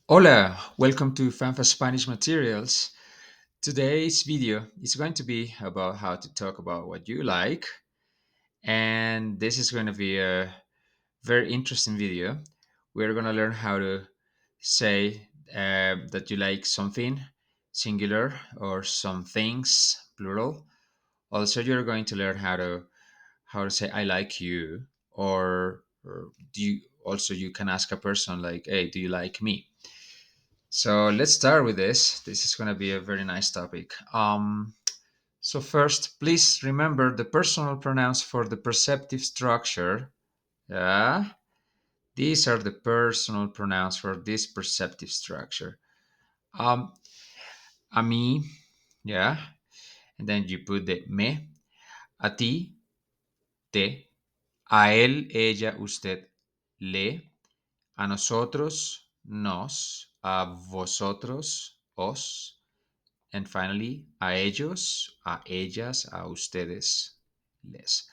Hola, welcome to Fanfa Spanish Materials. Today's video is going to be about how to talk about what you like, and this is going to be a very interesting video. We're going to learn how to say that you like something singular or some things plural. Also, you're going to learn how to say I like you, or do you also you can ask a person like, hey, do you like me? So let's start with this. This is going to be a very nice topic. So first, please remember the personal pronouns for the perceptive structure. Yeah, these are the personal pronouns for this perceptive structure. Um, a mí, yeah, and then you put the me, a ti, te, a él, ella, usted, le, a nosotros, nos, a vosotros, os, and finally, a ellos, a ellas, a ustedes, les.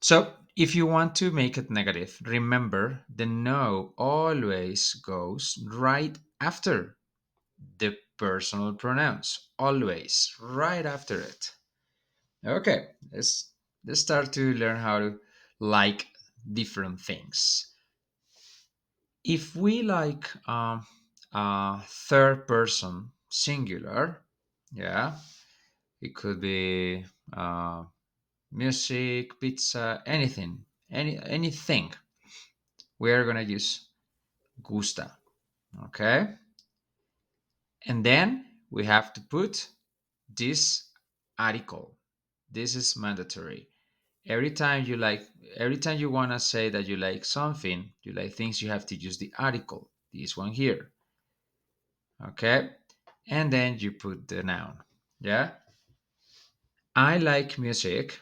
So, if you want to make it negative, remember the no always goes right after the personal pronouns. Always, right after it. Okay, let's start to learn how to like different things. If we like a third person singular, yeah, it could be music, pizza, anything, anything. We are gonna use gusta, okay? And then we have to put this article. This is mandatory. Every time you like, every time you wanna say that you like something, you like things, you have to use the article. This one here, okay? And then you put the noun. Yeah, I like music.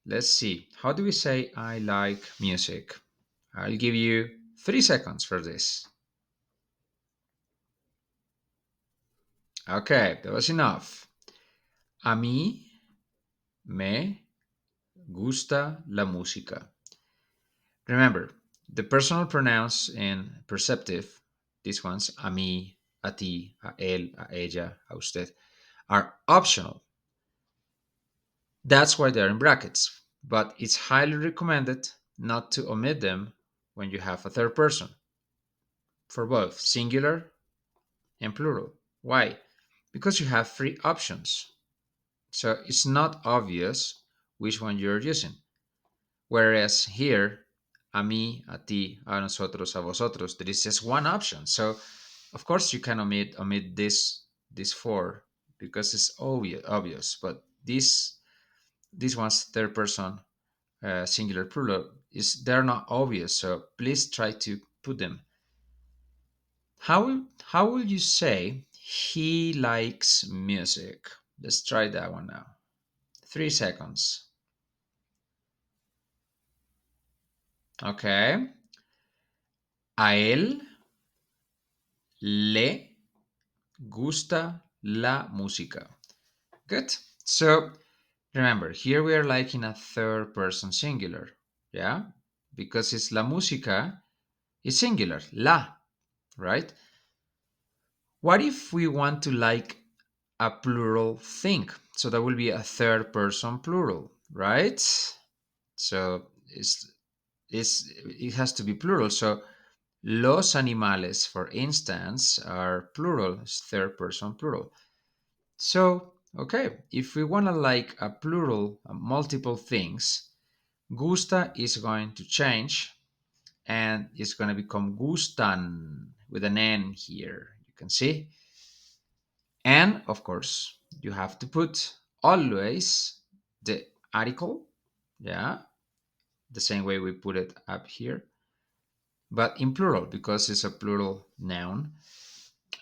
Let's see. How do we say I like music? I'll give you 3 seconds for this. Okay, that was enough. A mí me gusta la música. Remember, the personal pronouns in perceptive, these ones, a mí, a ti, a él, a ella, a usted, are optional. That's why they're in brackets, but it's highly recommended not to omit them when you have a third person for both singular and plural. Why? Because you have three options. So it's not obvious which one you're using. Whereas here, a mí, a ti, a nosotros, a vosotros, there is just one option. So of course you can omit this four because it's obvious. But this one's third person singular plural is they're not obvious. So please try to put them. How will you say he likes music? Let's try that one now. 3 seconds. Okay. A él le gusta la música. Good. So remember, here we are like in a third person singular. Yeah? Because it's la música is singular. La, right? What if we want to like a plural thing? So that will be a third person plural, right? So it has to be plural. So los animales, for instance, are plural, it's third person plural. So, okay, if we want to like a plural, multiple things, gusta is going to change and it's going to become gustan with an N here. You can see. And of course, you have to put always the article, yeah, the same way we put it up here, but in plural because it's a plural noun.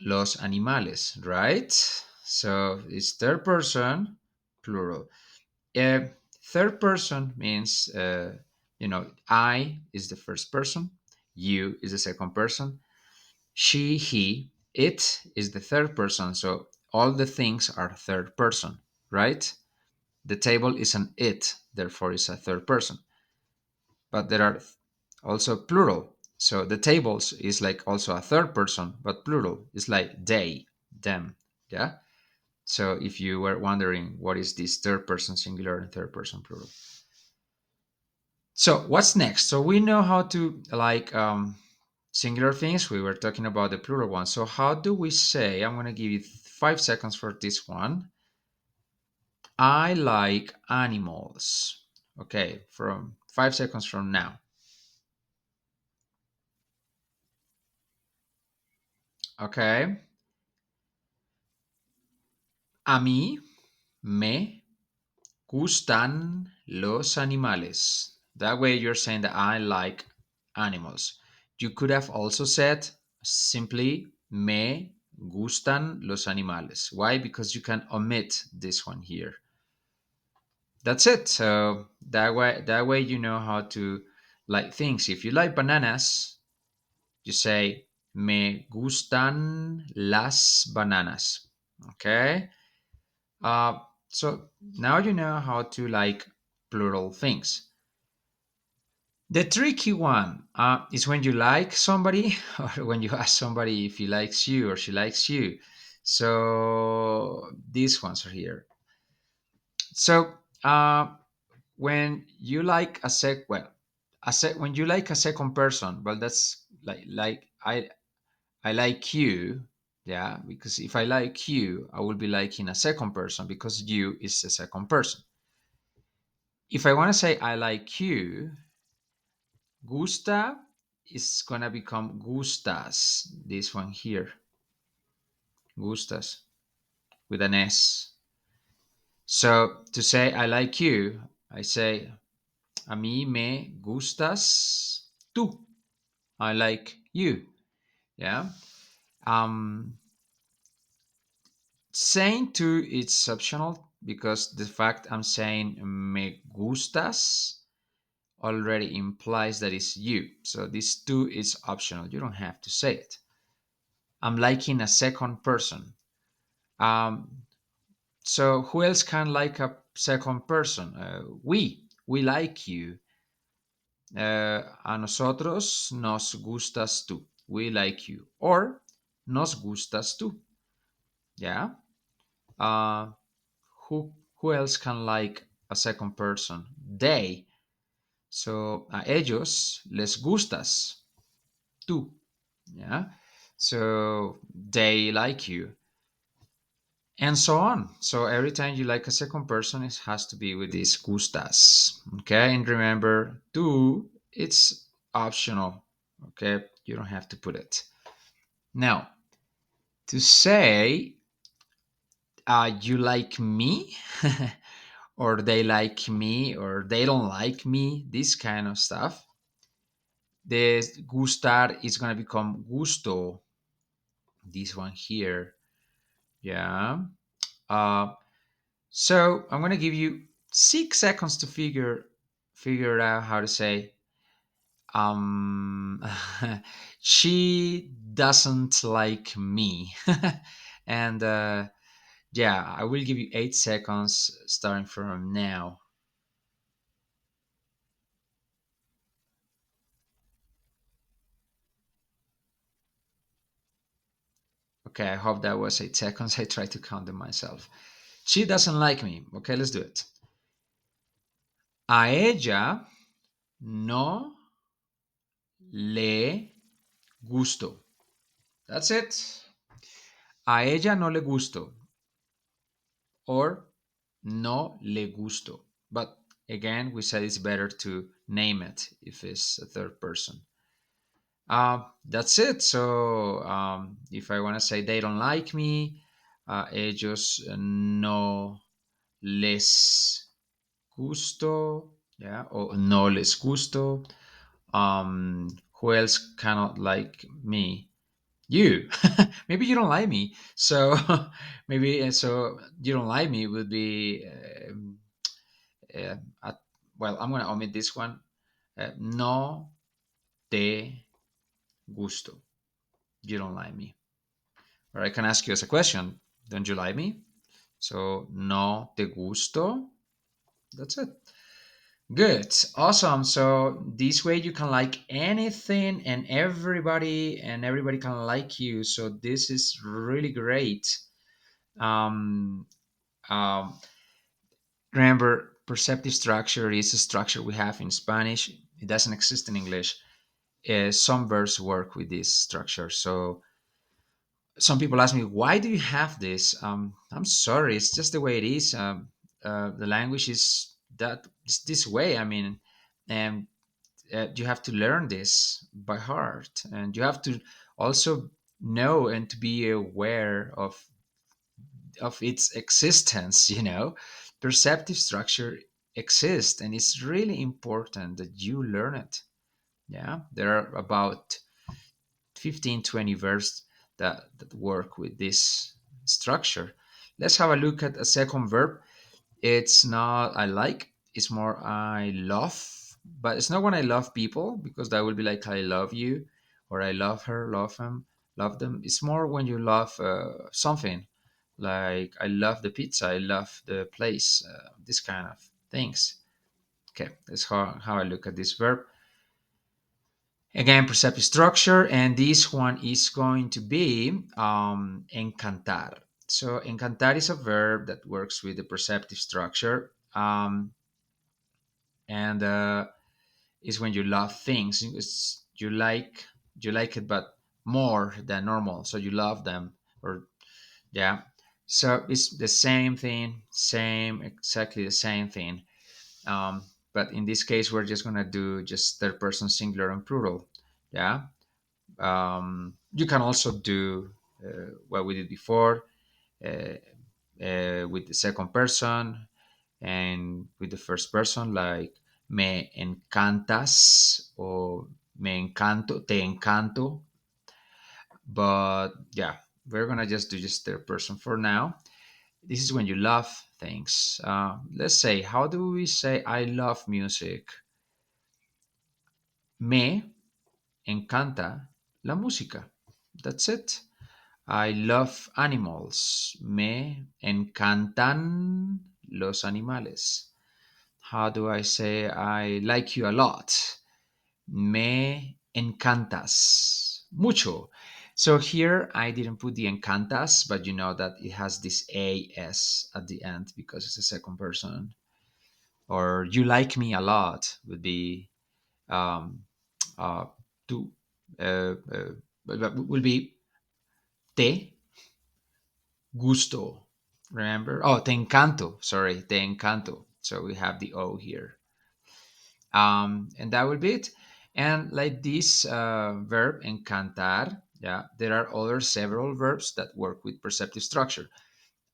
Los animales, right? So it's third person plural. Uh, Third person means, I is the first person, you is the second person, she, he, it is the third person. So all the things are third person, right? The table is an it, therefore it's a third person. But there are also plural. So the tables is like also a third person, but plural. It's like they, them. Yeah. So if you were wondering what is this third person singular and third person plural. So what's next? So we know how to like singular things. We were talking about the plural one. So how do we say? I'm gonna give you 5 seconds for this one. I like animals. Okay, from 5 seconds from now. Okay. A mí me gustan los animales. That way you're saying that I like animals. You could have also said simply me gustan los animales. Why? Because you can omit this one here. That's it. So that way you know how to like things. If you like bananas, you say me gustan las bananas. Okay. So now you know how to like plural things. The tricky one is when you like somebody or when you ask somebody if he likes you or she likes you. So these ones are here. So when you like a when you like a second person, well, that's like I like you, yeah, because if I like you, I will be liking a second person because you is a second person. If I want to say I like you, Gusta is gonna become Gustas. This one here, Gustas with an S. So to say I like you, I say a mí me gustas tú. I like you. Yeah. Um, Saying to it's optional because the fact I'm saying me gustas already implies that it's you. So this two is optional. You don't have to say it. I'm liking a second person. Um, so who else can like a second person? We like you. A nosotros nos gustas tú. We like you. Or nos gustas tú. Yeah. Uh, who else can like a second person? They. So a ellos les gustas tú. Yeah. So they like you. And so on. So every time you like a second person, it has to be with these gustas. Okay. And remember, tú, it's optional. Okay. You don't have to put it. Now, to say you like me, or they like me, or they don't like me, this kind of stuff, the gustar is going to become gusto. This one here. Yeah. Uh, So I'm gonna give you 6 seconds to figure out how to say um she doesn't like me. And yeah, I will give you 8 seconds starting from now. Okay, I hope that was 8 seconds. I tried to count them myself. She doesn't like me. Okay, let's do it. A ella no le gusto. That's it. A ella no le gusto. Or no le gusto. But again, we said it's better to name it if it's a third person. That's it. So if I want to say they don't like me, ellos no les gusto, yeah, or no les gusto. Who else cannot like me? You. Maybe you don't like me, so maybe so you don't like me would be uh, at, well, I'm going to omit this one. No te gusto. You don't like me. Or I can ask you as a question. Don't you like me? So no te gusto. That's it. Good. Awesome. So this way you can like anything and everybody can like you. So this is really great. Um, um, Remember, perceptive structure is a structure we have in Spanish. It doesn't exist in English. Some verbs work with this structure. So some people ask me, why do you have this? I'm sorry, it's just the way it is. The language is that it's this way. I mean, and you have to learn this by heart, and you have to also know and to be aware of its existence. Perceptive structure exists, and it's really important that you learn it. Yeah, there are about 15, 20 verbs that work with this structure. Let's have a look at a second verb. It's not I like, it's more I love. But it's not when I love people, because that would be like I love you, or I love her, love him, love them. It's more when you love something, like I love the pizza, I love the place, this kind of things. Okay, that's how I look at this verb. Again, perceptive structure, and this one is going to be encantar. So, encantar is a verb that works with the perceptive structure, and is when you love things. You like it, but more than normal. So you love them, or yeah. So it's the same thing, exactly the same thing. Um, but in this case, we're just gonna do just third person singular and plural. Yeah. You can also do what we did before, uh, with the second person and with the first person, like me encantas or me encanto, te encanto. But yeah, we're gonna just do just third person for now. This is when you love things. Let's say, how do we say I love music? Me encanta la música. That's it. I love animals. Me encantan los animales. How do I say I like you a lot? Me encantas. Mucho. So here I didn't put the encantas, but you know that it has this AS at the end because it's a second person. Or you like me a lot would be um, uh, tu, will be te gusto. Remember? Oh, te encanto. Sorry, te encanto. So we have the O here. And that would be it. And like this verb, encantar, yeah, there are other several verbs that work with perceptive structure.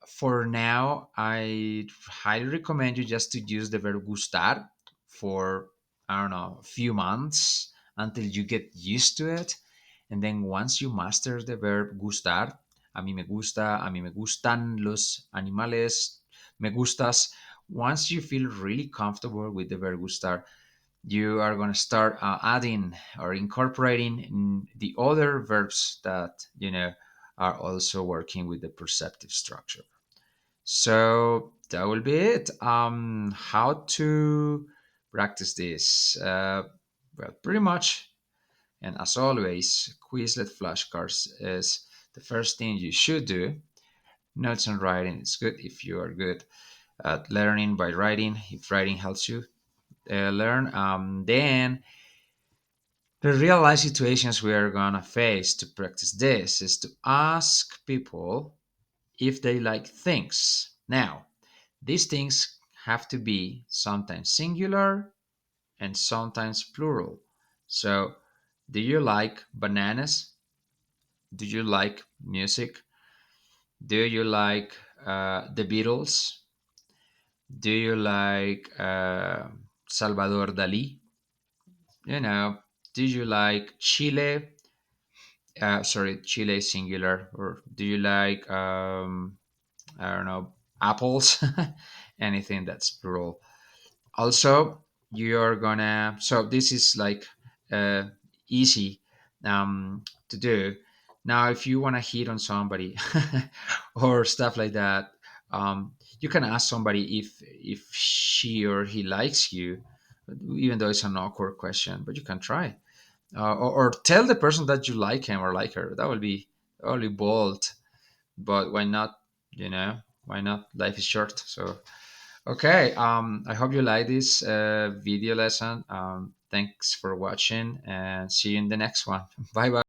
For now, I highly recommend you just to use the verb gustar for, I don't know, a few months until you get used to it. And then once you master the verb gustar, a mí me gusta, a mí me gustan los animales, me gustas. Once you feel really comfortable with the verb gustar, you are going to start adding or incorporating the other verbs that, are also working with the perceptive structure. So that will be it. How to practice this? Well, pretty much, and as always, Quizlet flashcards is the first thing you should do. Notes and writing is good if you are good at learning by writing. If writing helps you learn, then the real life situations we are gonna face to practice this is to ask people if they like things. Now, these things have to be sometimes singular and sometimes plural. So, do you like bananas? Do you like music? Do you like the Beatles? Do you like Salvador Dali? Do you like Chile? Sorry, Chile singular. Or do you like, I don't know, apples? Anything that's plural. Also, you're gonna, so this is like uh, easy to do. Now if you want to hit on somebody or stuff like that, you can ask somebody if she or he likes you, even though it's an awkward question, but you can try. Or tell the person that you like him or like her. That would be bold, but why not? You know, why not? Life is short. So okay, I hope you like this video lesson. Thanks for watching, and see you in the next one. Bye bye.